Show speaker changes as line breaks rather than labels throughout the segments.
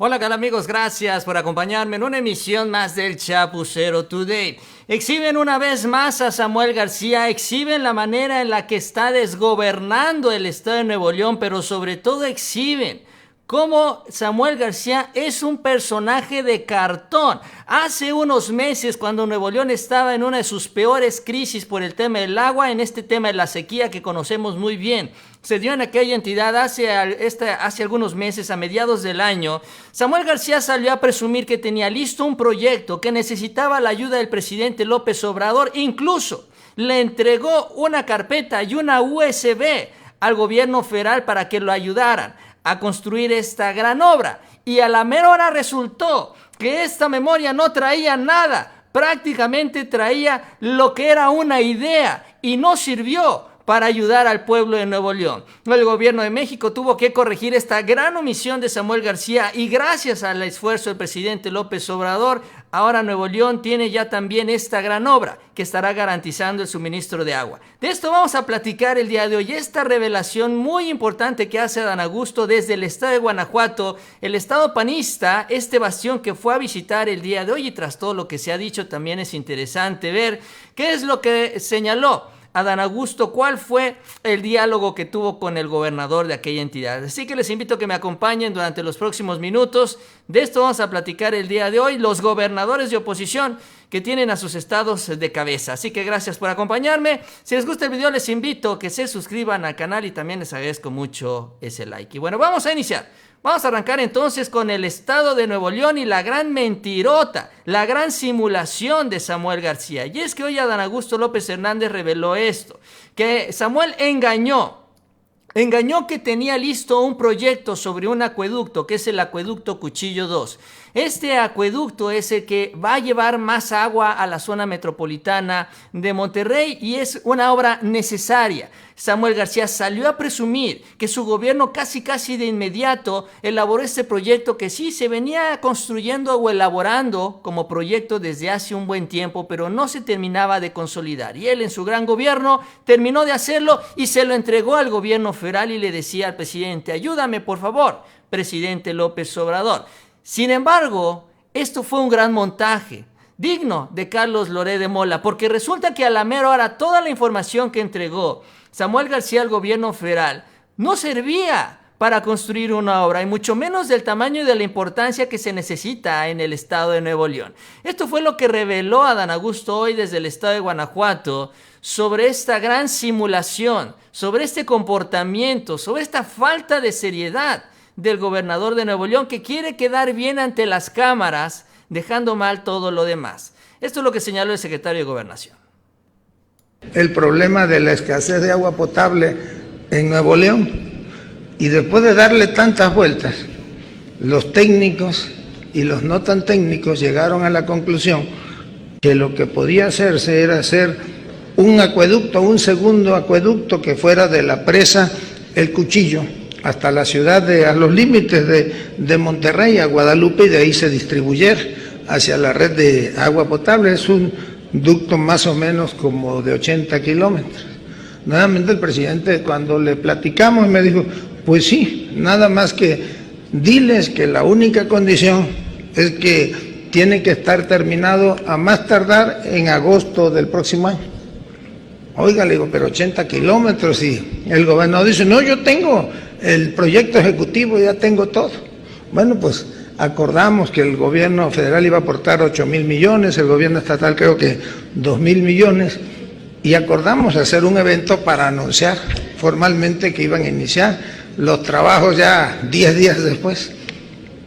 Hola, ¿qué tal amigos? Gracias por acompañarme en una emisión más del Chapucero Today. Exhiben una vez más a Samuel García, exhiben la manera en la que está desgobernando el estado de Nuevo León, pero sobre todo exhiben cómo Samuel García es un personaje de cartón. Hace unos meses, cuando Nuevo León estaba en una de sus peores crisis por el tema del agua, en este tema de la sequía que conocemos muy bien, se dio en aquella entidad hace algunos meses, a mediados del año. Samuel García salió a presumir que tenía listo un proyecto que necesitaba la ayuda del presidente López Obrador. Incluso le entregó una carpeta y una USB al gobierno federal para que lo ayudaran a construir esta gran obra. Y a la mera hora resultó que esta memoria no traía nada, prácticamente traía lo que era una idea y no sirvió para ayudar al pueblo de Nuevo León. El gobierno de México tuvo que corregir esta gran omisión de Samuel García y gracias al esfuerzo del presidente López Obrador, ahora Nuevo León tiene ya también esta gran obra que estará garantizando el suministro de agua. De esto vamos a platicar el día de hoy, esta revelación muy importante que hace Adán Augusto desde el estado de Guanajuato, el estado panista, este bastión que fue a visitar el día de hoy, y tras todo lo que se ha dicho también es interesante ver qué es lo que señaló Adán Augusto, cuál fue el diálogo que tuvo con el gobernador de aquella entidad. Así que les invito a que me acompañen durante los próximos minutos. De esto vamos a platicar el día de hoy, los gobernadores de oposición que tienen a sus estados de cabeza. Así que gracias por acompañarme. Si les gusta el video, les invito a que se suscriban al canal y también les agradezco mucho ese like. Y bueno, vamos a iniciar. Vamos a arrancar entonces con el estado de Nuevo León y la gran mentirota, la gran simulación de Samuel García. Y es que hoy Adán Augusto López Hernández reveló esto, que Samuel engañó que tenía listo un proyecto sobre un acueducto, que es el acueducto Cuchillo 2. Este acueducto es el que va a llevar más agua a la zona metropolitana de Monterrey y es una obra necesaria. Samuel García salió a presumir que su gobierno casi de inmediato elaboró este proyecto que sí se venía construyendo o elaborando como proyecto desde hace un buen tiempo, pero no se terminaba de consolidar. Y él en su gran gobierno terminó de hacerlo y se lo entregó al gobierno federal y le decía al presidente: ayúdame por favor, presidente López Obrador. Sin embargo, esto fue un gran montaje, digno de Carlos Loret de Mola, porque resulta que a la mera hora toda la información que entregó Samuel García al gobierno federal no servía para construir una obra, y mucho menos del tamaño y de la importancia que se necesita en el estado de Nuevo León. Esto fue lo que reveló Adán Augusto hoy desde el estado de Guanajuato sobre esta gran simulación, sobre este comportamiento, sobre esta falta de seriedad del gobernador de Nuevo León, que quiere quedar bien ante las cámaras, dejando mal todo lo demás. Esto es lo que señaló el secretario de Gobernación.
El problema de la escasez de agua potable en Nuevo León, y después de darle tantas vueltas, los técnicos y los no tan técnicos llegaron a la conclusión que lo que podía hacerse era hacer un acueducto, un segundo acueducto que fuera de la presa El Cuchillo hasta la ciudad a los límites de Monterrey, a Guadalupe, y de ahí se distribuyera hacia la red de agua potable. Es un ducto más o menos como de 80 kilómetros. Nuevamente el presidente, cuando le platicamos, me dijo: pues sí, nada más que diles que la única condición es que tiene que estar terminado a más tardar en agosto del próximo año. Oiga, le digo, pero 80 kilómetros, y el gobernador dice: no, yo tengo el proyecto ejecutivo, ya tengo todo. Bueno, pues acordamos que el gobierno federal iba a aportar 8,000 millones, el gobierno estatal creo que 2,000 millones, y acordamos hacer un evento para anunciar formalmente que iban a iniciar los trabajos ya 10 días después.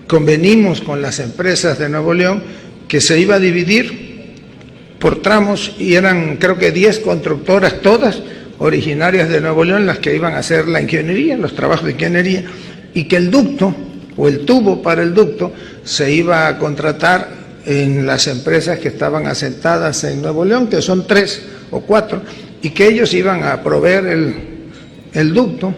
Convenimos con las empresas de Nuevo León que se iba a dividir por tramos y eran creo que 10 constructoras, todas originarias de Nuevo León, las que iban a hacer la ingeniería, los trabajos de ingeniería, y que el ducto o el tubo para el ducto se iba a contratar en las empresas que estaban asentadas en Nuevo León, que son 3 o 4, y que ellos iban a proveer el ducto.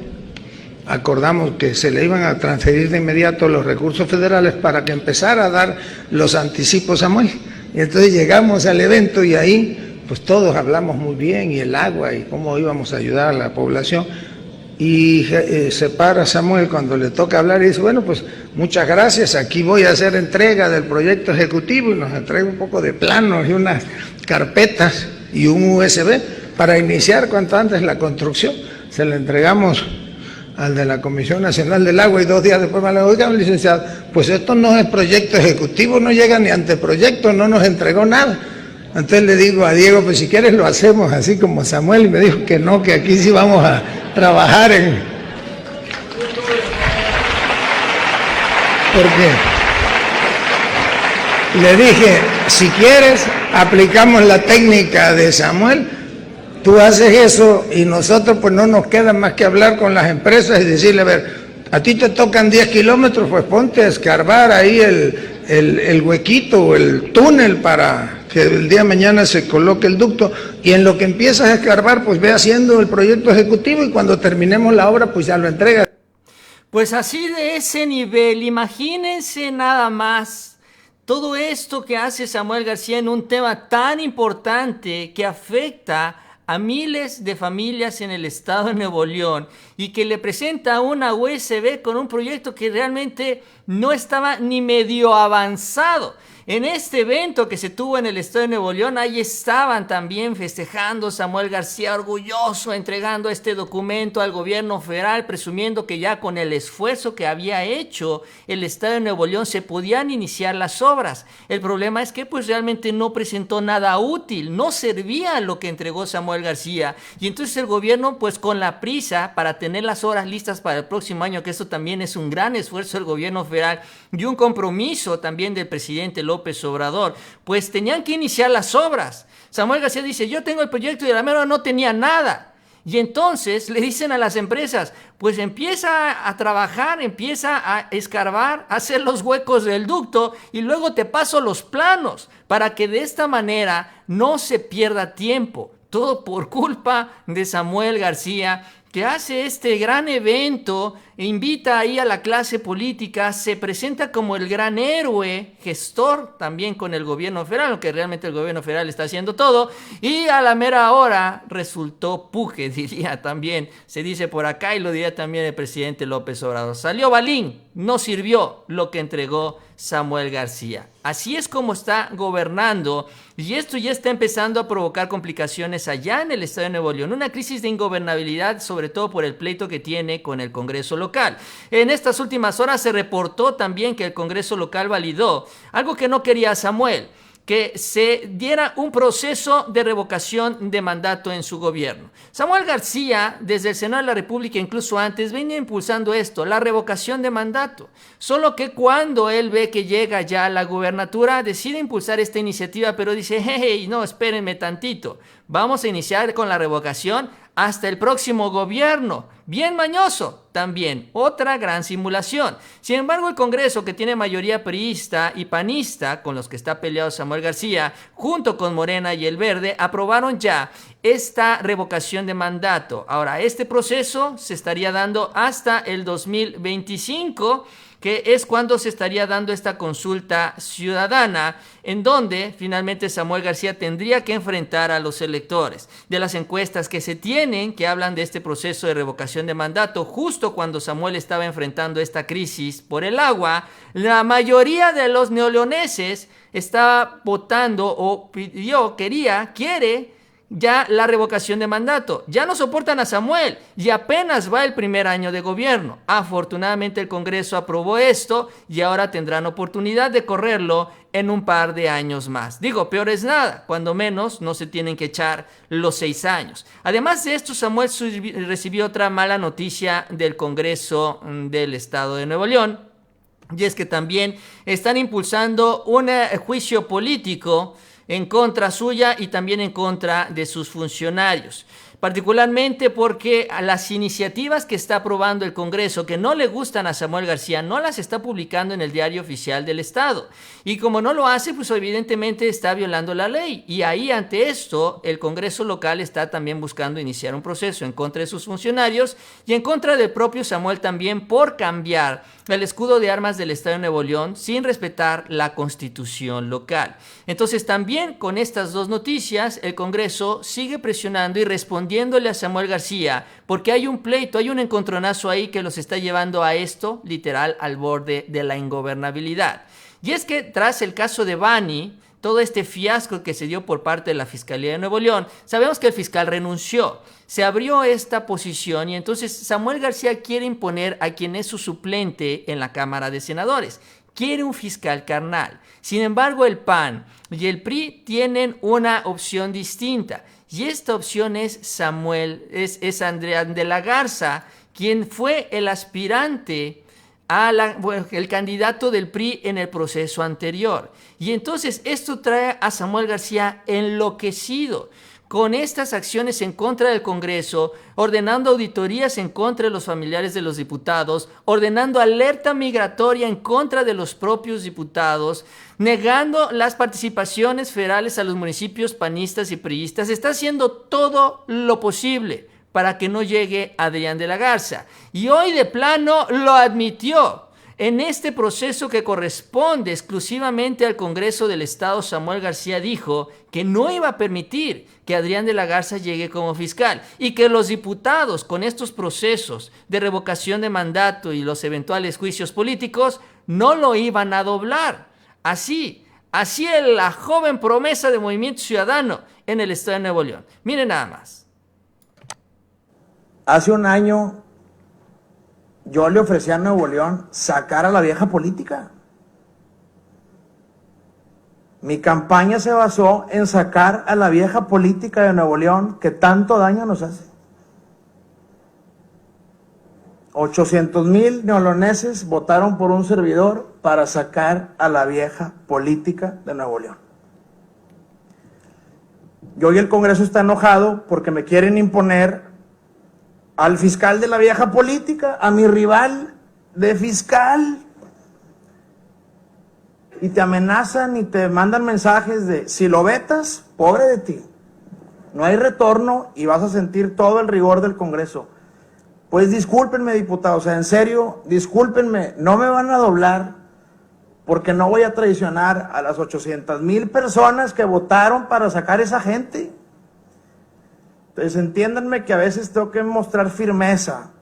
Acordamos que se le iban a transferir de inmediato los recursos federales para que empezara a dar los anticipos a Samuel. Y entonces llegamos al evento y ahí pues todos hablamos muy bien, y el agua y cómo íbamos a ayudar a la población, y se para Samuel cuando le toca hablar y dice, bueno, pues muchas gracias, aquí voy a hacer entrega del proyecto ejecutivo, y nos entrega un poco de planos y unas carpetas y un USB para iniciar cuanto antes la construcción. Se le entregamos al de la Comisión Nacional del Agua y 2 días después me le dijo, oiga, licenciado, pues esto no es proyecto ejecutivo, no llega ni anteproyecto, no nos entregó nada. Entonces le digo a Diego, pues si quieres lo hacemos así como Samuel, y me dijo que no, que aquí sí vamos a trabajar porque le dije, si quieres, aplicamos la técnica de Samuel, tú haces eso y nosotros pues no nos queda más que hablar con las empresas y decirle, a ver, a ti te tocan 10 kilómetros, pues ponte a escarbar ahí el huequito o el túnel para que el día de mañana se coloque el ducto, y en lo que empiezas a escarbar, pues ve haciendo el proyecto ejecutivo y cuando terminemos la obra, pues ya lo entregas.
Pues así de ese nivel, imagínense nada más todo esto que hace Samuel García en un tema tan importante que afecta a miles de familias en el estado de Nuevo León y que le presenta una USB con un proyecto que realmente no estaba ni medio avanzado. En este evento que se tuvo en el estado de Nuevo León, ahí estaban también festejando Samuel García orgulloso, entregando este documento al gobierno federal, presumiendo que ya con el esfuerzo que había hecho el estado de Nuevo León se podían iniciar las obras. El problema es que pues realmente no presentó nada útil, no servía lo que entregó Samuel García, y entonces el gobierno pues con la prisa para tener las obras listas para el próximo año, que eso también es un gran esfuerzo del gobierno federal y un compromiso también del presidente López Obrador, pues tenían que iniciar las obras. Samuel García dice, yo tengo el proyecto y de la mera no tenía nada. Y entonces le dicen a las empresas, pues empieza a trabajar, empieza a escarbar, a hacer los huecos del ducto y luego te paso los planos para que de esta manera no se pierda tiempo. Todo por culpa de Samuel García, que hace este gran evento, invita ahí a la clase política, se presenta como el gran héroe, gestor también con el gobierno federal, aunque realmente el gobierno federal está haciendo todo, y a la mera hora resultó puje, diría también, se dice por acá y lo diría también el presidente López Obrador. Salió balín, no sirvió lo que entregó Samuel García. Así es como está gobernando, y esto ya está empezando a provocar complicaciones allá en el estado de Nuevo León, una crisis de ingobernabilidad, sobre todo por el pleito que tiene con el Congreso local. En estas últimas horas se reportó también que el Congreso local validó algo que no quería Samuel, que se diera un proceso de revocación de mandato en su gobierno. Samuel García, desde el Senado de la República, incluso antes, venía impulsando esto, la revocación de mandato. Solo que cuando él ve que llega ya a la gubernatura, decide impulsar esta iniciativa, pero dice, hey, no, espérenme tantito, vamos a iniciar con la revocación hasta el próximo gobierno. Bien mañoso, también otra gran simulación. Sin embargo, el Congreso, que tiene mayoría priista y panista, con los que está peleado Samuel García, junto con Morena y el Verde, aprobaron ya esta revocación de mandato. Ahora, este proceso se estaría dando hasta el 2025, que es cuando se estaría dando esta consulta ciudadana, en donde finalmente Samuel García tendría que enfrentar a los electores. De las encuestas que se tienen, que hablan de este proceso de revocación de mandato, justo cuando Samuel estaba enfrentando esta crisis por el agua, la mayoría de los neoleoneses estaba votando o quiere ya la revocación de mandato. Ya no soportan a Samuel y apenas va el primer año de gobierno. Afortunadamente el Congreso aprobó esto y ahora tendrán oportunidad de correrlo en un par de años más. Digo, peor es nada, cuando menos no se tienen que echar los 6 años. Además de esto, Samuel recibió otra mala noticia del Congreso del estado de Nuevo León, y es que también están impulsando un juicio político en contra suya y también en contra de sus funcionarios, particularmente porque a las iniciativas que está aprobando el Congreso que no le gustan a Samuel García no las está publicando en el Diario Oficial del Estado, y como no lo hace, pues evidentemente está violando la ley, y ahí ante esto el Congreso local está también buscando iniciar un proceso en contra de sus funcionarios y en contra del propio Samuel también por cambiar el escudo de armas del Estado de Nuevo León sin respetar la Constitución local. Entonces también con estas dos noticias el Congreso sigue presionando y respondiendo respondiéndole a Samuel García, porque hay un pleito, hay un encontronazo ahí que los está llevando a esto, literal, al borde de la ingobernabilidad. Y es que tras el caso de Bani, todo este fiasco que se dio por parte de la Fiscalía de Nuevo León, sabemos que el fiscal renunció, se abrió esta posición y entonces Samuel García quiere imponer a quien es su suplente en la Cámara de Senadores. Quiere un fiscal carnal. Sin embargo, el PAN y el PRI tienen una opción distinta. Y esta opción es Adrián de la Garza, quien fue el aspirante el candidato del PRI en el proceso anterior. Y entonces esto trae a Samuel García enloquecido con estas acciones en contra del Congreso, ordenando auditorías en contra de los familiares de los diputados, ordenando alerta migratoria en contra de los propios diputados, negando las participaciones federales a los municipios panistas y priistas. Está haciendo todo lo posible para que no llegue Adrián de la Garza. Y hoy de plano lo admitió. En este proceso que corresponde exclusivamente al Congreso del Estado, Samuel García dijo que no iba a permitir que Adrián de la Garza llegue como fiscal y que los diputados con estos procesos de revocación de mandato y los eventuales juicios políticos no lo iban a doblar. Así la joven promesa de Movimiento Ciudadano en el Estado de Nuevo León. Miren nada más.
Hace un año yo le ofrecí a Nuevo León sacar a la vieja política. Mi campaña se basó en sacar a la vieja política de Nuevo León que tanto daño nos hace. 800,000 neoloneses votaron por un servidor para sacar a la vieja política de Nuevo León. Y hoy el Congreso está enojado porque me quieren imponer al fiscal de la vieja política, a mi rival de fiscal. Y te amenazan y te mandan mensajes de, si lo vetas, pobre de ti. No hay retorno y vas a sentir todo el rigor del Congreso. Pues discúlpenme, diputados, o sea, en serio, discúlpenme, no me van a doblar porque no voy a traicionar a las 800,000 personas que votaron para sacar a esa gente. Entonces entiéndanme que a veces tengo que mostrar firmeza,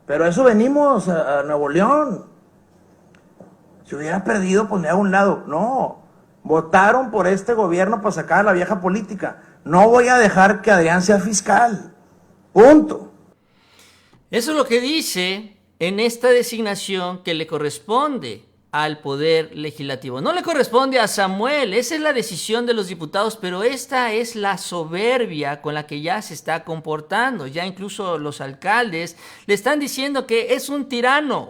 pero eso venimos a Nuevo León. Si hubiera perdido, pues me hago a un lado. No, votaron por este gobierno para sacar a la vieja política. No voy a dejar que Adrián sea fiscal. Punto.
Eso es lo que dice en esta designación que le corresponde al Poder Legislativo. No le corresponde a Samuel, esa es la decisión de los diputados, pero esta es la soberbia con la que ya se está comportando. Ya incluso los alcaldes le están diciendo que es un tirano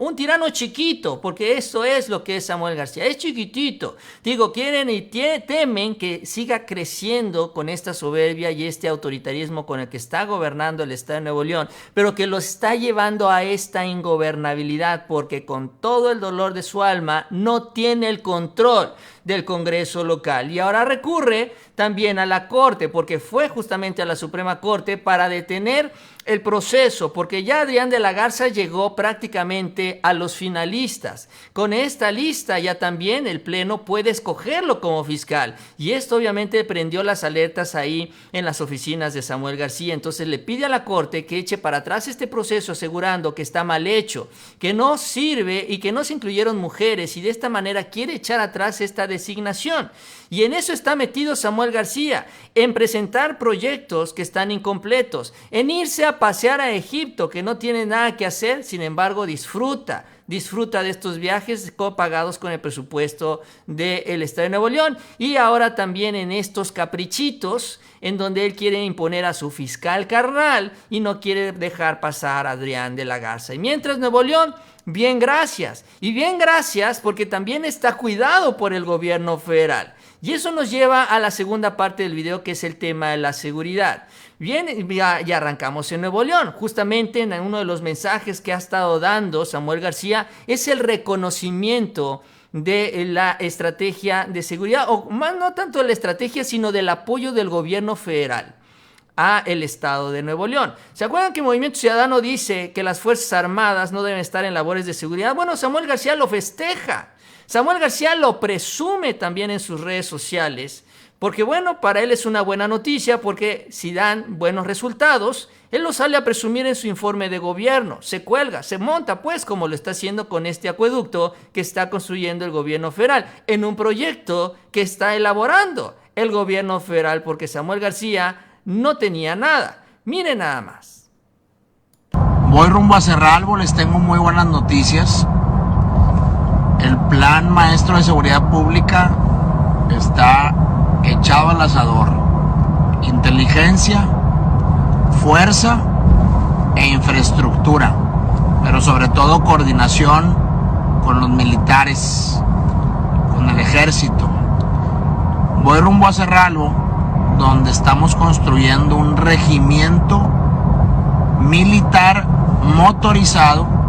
chiquito, porque eso es lo que es Samuel García, es chiquitito. Digo, quieren y temen que siga creciendo con esta soberbia y este autoritarismo con el que está gobernando el Estado de Nuevo León, pero que lo está llevando a esta ingobernabilidad, porque con todo el dolor de su alma, no tiene el control del Congreso local y ahora recurre también a la Corte, porque fue justamente a la Suprema Corte para detener el proceso, porque ya Adrián de la Garza llegó prácticamente a los finalistas. Con esta lista ya también el Pleno puede escogerlo como fiscal y esto obviamente prendió las alertas ahí en las oficinas de Samuel García. Entonces le pide a la Corte que eche para atrás este proceso, asegurando que está mal hecho, que no sirve y que no se incluyeron mujeres, y de esta manera quiere echar atrás esta designación. Y en eso está metido Samuel García, en presentar proyectos que están incompletos, en irse a pasear a Egipto, que no tiene nada que hacer, sin embargo disfruta de estos viajes pagados con el presupuesto del Estado de Nuevo León, y ahora también en estos caprichitos en donde él quiere imponer a su fiscal carnal y no quiere dejar pasar a Adrián de la Garza. Y mientras Nuevo León, bien gracias, y bien gracias porque también está cuidado por el gobierno federal. Y eso nos lleva a la segunda parte del video, que es el tema de la seguridad. Bien, ya arrancamos en Nuevo León. Justamente en uno de los mensajes que ha estado dando Samuel García es el reconocimiento de la estrategia de seguridad, o más no tanto de la estrategia, sino del apoyo del gobierno federal a el Estado de Nuevo León. ¿Se acuerdan que Movimiento Ciudadano dice que las Fuerzas Armadas no deben estar en labores de seguridad? Bueno, Samuel García lo festeja. Samuel García lo presume también en sus redes sociales, Porque bueno, para él es una buena noticia porque si dan buenos resultados, él lo sale a presumir en su informe de gobierno, se cuelga, se monta pues como lo está haciendo con este acueducto que está construyendo el gobierno federal en un proyecto que está elaborando el gobierno federal porque Samuel García no tenía nada. Miren nada más.
Voy rumbo a Cerralbo, les tengo muy buenas noticias. El plan maestro de seguridad pública está echado al asador. Inteligencia, fuerza e infraestructura, pero sobre todo coordinación con los militares, con el ejército. Voy rumbo a Cerralbo, donde estamos construyendo un regimiento militar motorizado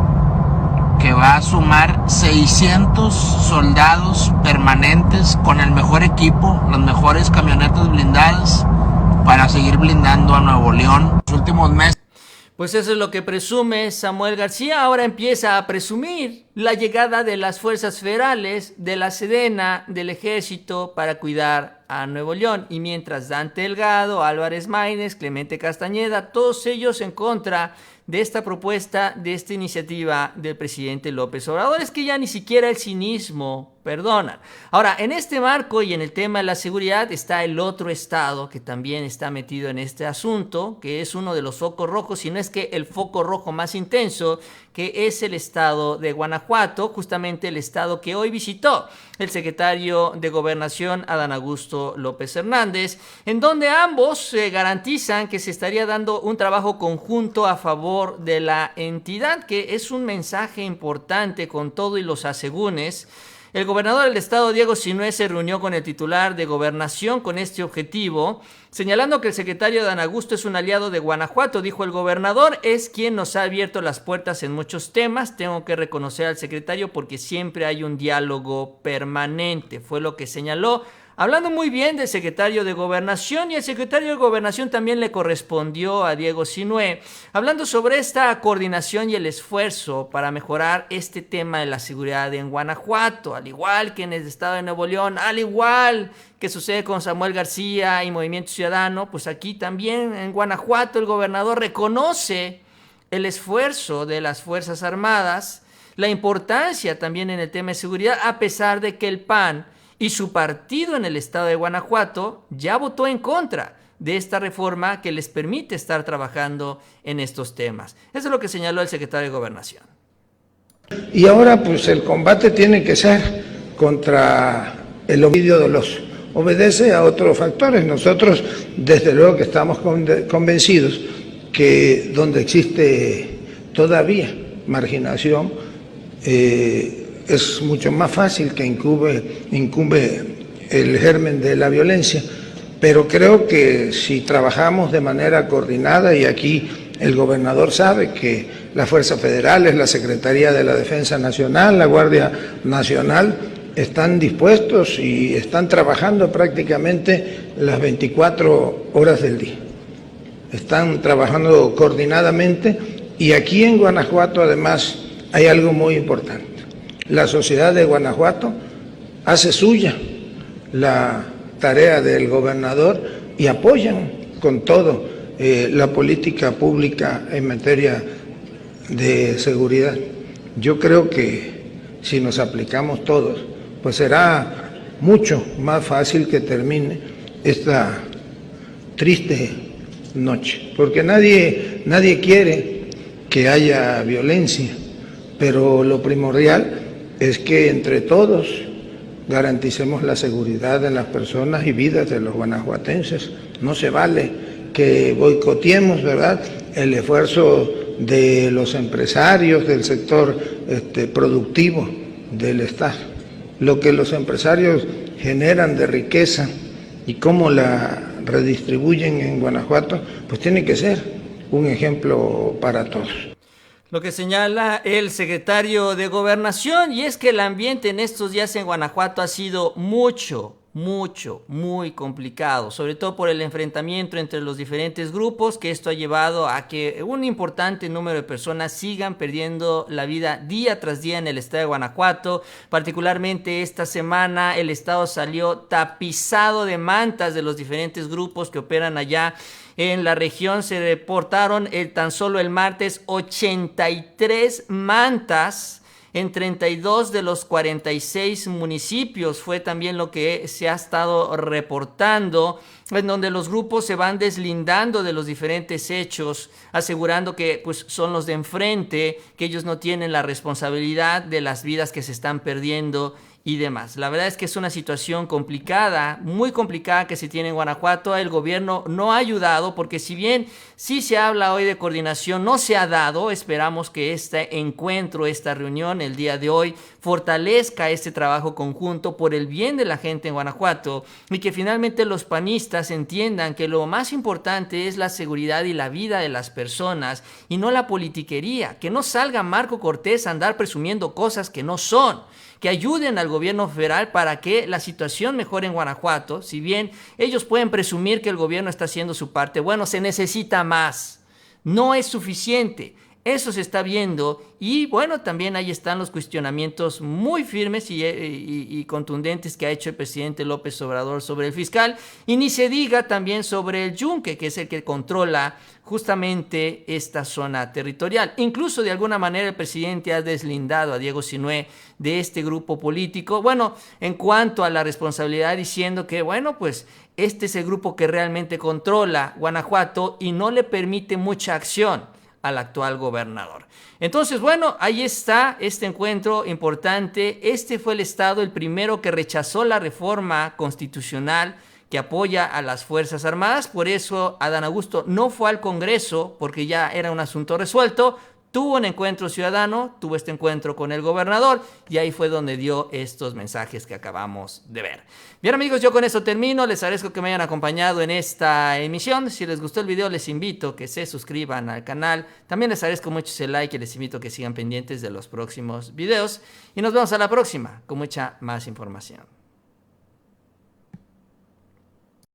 que va a sumar 600 soldados permanentes con el mejor equipo, las mejores camionetas blindadas para seguir blindando a Nuevo León. Los últimos meses.
Pues eso es lo que presume Samuel García. Ahora empieza a presumir la llegada de las fuerzas federales, de la Sedena, del ejército para cuidar a Nuevo León. Y mientras Dante Delgado, Álvarez Maínez, Clemente Castañeda, todos ellos en contra de esta propuesta, de esta iniciativa del presidente López Obrador. Es que ya ni siquiera el cinismo perdona. Ahora, en este marco y en el tema de la seguridad está el otro estado que también está metido en este asunto, que es uno de los focos rojos, si no es que el foco rojo más intenso, que es el estado de Guanajuato, justamente el estado que hoy visitó el secretario de Gobernación, Adán Augusto López Hernández, en donde ambos garantizan que se estaría dando un trabajo conjunto a favor de la entidad, que es un mensaje importante con todo y los asegúnes. El gobernador del estado, Diego Sinue, se reunió con el titular de Gobernación con este objetivo, señalando que el secretario Adán Augusto es un aliado de Guanajuato. Dijo el gobernador, es quien nos ha abierto las puertas en muchos temas. Tengo que reconocer al secretario porque siempre hay un diálogo permanente, fue lo que señaló. Hablando muy bien del secretario de Gobernación, y el secretario de Gobernación también le correspondió a Diego Sinue, hablando sobre esta coordinación y el esfuerzo para mejorar este tema de la seguridad en Guanajuato, al igual que en el estado de Nuevo León, al igual que sucede con Samuel García y Movimiento Ciudadano, pues aquí también en Guanajuato el gobernador reconoce el esfuerzo de las Fuerzas Armadas, la importancia también en el tema de seguridad, a pesar de que el PAN y su partido en el estado de Guanajuato ya votó en contra de esta reforma que les permite estar trabajando en estos temas. Eso es lo que señaló el secretario de Gobernación.
Y ahora pues el combate tiene que ser contra el homicidio doloso. Obedece a otros factores. Nosotros desde luego que estamos convencidos que donde existe todavía marginación, es mucho más fácil que incumbe el germen de la violencia, pero creo que si trabajamos de manera coordinada, y aquí el gobernador sabe que las fuerzas federales, la Secretaría de la Defensa Nacional, la Guardia Nacional, están dispuestos y están trabajando prácticamente las 24 horas del día. Están trabajando coordinadamente, y aquí en Guanajuato además hay algo muy importante. La sociedad de Guanajuato hace suya la tarea del gobernador y apoyan con todo la política pública en materia de seguridad. Yo creo que si nos aplicamos todos, pues será mucho más fácil que termine esta triste noche, porque nadie quiere que haya violencia, pero lo primordial es que entre todos garanticemos la seguridad de las personas y vidas de los guanajuatenses. No se vale que boicoteemos, ¿verdad?, el esfuerzo de los empresarios del sector productivo del Estado. Lo que los empresarios generan de riqueza y cómo la redistribuyen en Guanajuato, pues tiene que ser un ejemplo para todos.
Lo que señala el secretario de Gobernación, y es que el ambiente en estos días en Guanajuato ha sido mucho muy complicado, sobre todo por el enfrentamiento entre los diferentes grupos, que esto ha llevado a que un importante número de personas sigan perdiendo la vida día tras día en el estado de Guanajuato. Particularmente esta semana el estado salió tapizado de mantas de los diferentes grupos que operan allá en la región. Se reportaron tan solo el martes 83 mantas en 32 de los 46 municipios. Fue también lo que se ha estado reportando, en donde los grupos se van deslindando de los diferentes hechos, asegurando que pues, son los de enfrente, que ellos no tienen la responsabilidad de las vidas que se están perdiendo y demás. La verdad es que es una situación complicada, muy complicada que se tiene en Guanajuato. El gobierno no ha ayudado, porque si bien sí se habla hoy de coordinación, no se ha dado. Esperamos que este encuentro, esta reunión el día de hoy, fortalezca este trabajo conjunto por el bien de la gente en Guanajuato, y que finalmente los panistas entiendan que lo más importante es la seguridad y la vida de las personas, y no la politiquería. Que no salga Marco Cortés a andar presumiendo cosas que no son. Que ayuden al gobierno federal para que la situación mejore en Guanajuato. Si bien ellos pueden presumir que el gobierno está haciendo su parte, bueno, se necesita más. No es suficiente. Eso se está viendo, y bueno, también ahí están los cuestionamientos muy firmes y contundentes que ha hecho el presidente López Obrador sobre el fiscal, y ni se diga también sobre el Yunque, que es el que controla justamente esta zona territorial. Incluso de alguna manera el presidente ha deslindado a Diego Sinue de este grupo político, bueno, en cuanto a la responsabilidad, diciendo que bueno, pues este es el grupo que realmente controla Guanajuato y no le permite mucha acción al actual gobernador. Entonces, bueno, ahí está este encuentro importante. Este fue el estado el primero que rechazó la reforma constitucional que apoya a las Fuerzas Armadas. Por eso Adán Augusto no fue al Congreso, porque ya era un asunto resuelto. Tuvo un encuentro ciudadano, tuvo este encuentro con el gobernador, y ahí fue donde dio estos mensajes que acabamos de ver. Bien, amigos, yo con eso termino. Les agradezco que me hayan acompañado en esta emisión. Si les gustó el video, les invito a que se suscriban al canal. También les agradezco mucho ese like y les invito a que sigan pendientes de los próximos videos. Y nos vemos a la próxima con mucha más información.